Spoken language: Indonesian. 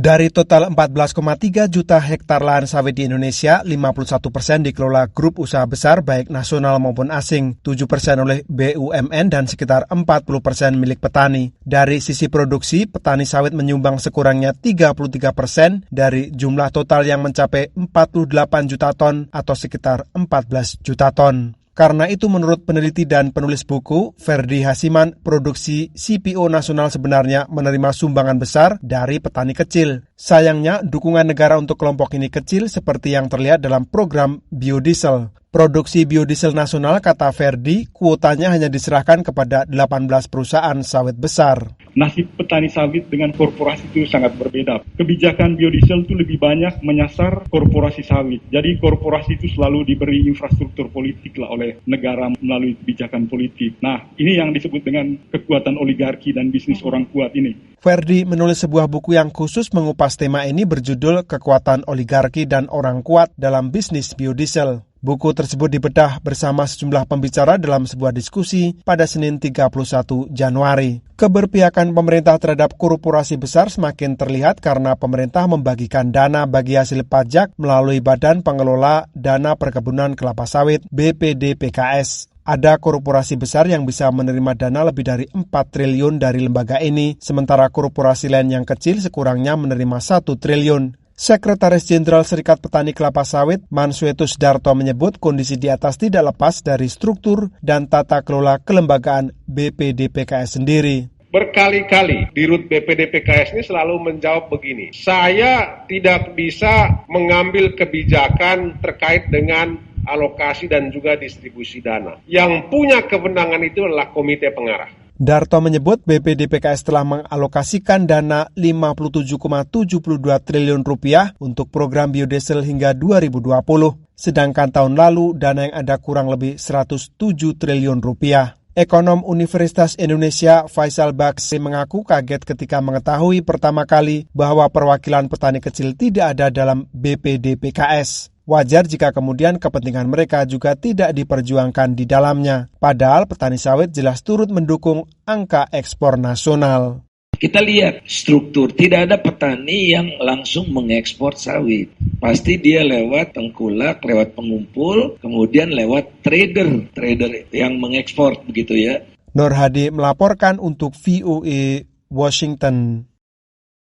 Dari total 14,3 juta hektar lahan sawit di Indonesia, 51% dikelola grup usaha besar baik nasional maupun asing, 7% oleh BUMN dan sekitar 40% milik petani. Dari sisi produksi, petani sawit menyumbang sekurangnya 33% dari jumlah total yang mencapai 48 juta ton atau sekitar 14 juta ton. Karena itu menurut peneliti dan penulis buku, Ferdi Hasiman, produksi CPO nasional sebenarnya menerima sumbangan besar dari petani kecil. Sayangnya, dukungan negara untuk kelompok ini kecil seperti yang terlihat dalam program biodiesel. Produksi biodiesel nasional, kata Ferdi, kuotanya hanya diserahkan kepada 18 perusahaan sawit besar. Nasib petani sawit dengan korporasi itu sangat berbeda. Kebijakan biodiesel itu lebih banyak menyasar korporasi sawit. Jadi korporasi itu selalu diberi infrastruktur politik lah oleh negara melalui kebijakan politik. Nah, ini yang disebut dengan kekuatan oligarki dan bisnis orang kuat ini. Ferdi menulis sebuah buku yang khusus mengupas tema ini berjudul Kekuatan Oligarki dan Orang Kuat dalam Bisnis Biodiesel. Buku tersebut dibedah bersama sejumlah pembicara dalam sebuah diskusi pada Senin 31 Januari. Keberpihakan pemerintah terhadap korporasi besar semakin terlihat karena pemerintah membagikan dana bagi hasil pajak melalui Badan Pengelola Dana Perkebunan Kelapa Sawit (BPDPKS). Ada korporasi besar yang bisa menerima dana lebih dari 4 triliun dari lembaga ini, sementara korporasi lain yang kecil sekurangnya menerima 1 triliun. Sekretaris Jenderal Serikat Petani Kelapa Sawit, Mansuetus Darto menyebut kondisi di atas tidak lepas dari struktur dan tata kelola kelembagaan BPDPKS sendiri. Berkali-kali Dirut BPDPKS ini selalu menjawab begini, saya tidak bisa mengambil kebijakan terkait dengan alokasi dan juga distribusi dana. Yang punya kewenangan itu adalah komite pengarah. Darto menyebut BPDPKS telah mengalokasikan dana 57,72 triliun rupiah untuk program biodiesel hingga 2020. Sedangkan tahun lalu dana yang ada kurang lebih 107 triliun rupiah. Ekonom Universitas Indonesia Faisal Bakshi mengaku kaget ketika mengetahui pertama kali bahwa perwakilan petani kecil tidak ada dalam BPDPKS. Wajar jika kemudian kepentingan mereka juga tidak diperjuangkan di dalamnya. Padahal petani sawit jelas turut mendukung angka ekspor nasional. Kita lihat struktur, tidak ada petani yang langsung mengekspor sawit. Pasti dia lewat tengkulak, lewat pengumpul, kemudian lewat trader yang mengekspor begitu ya. Nur Hadi melaporkan untuk VOA Washington.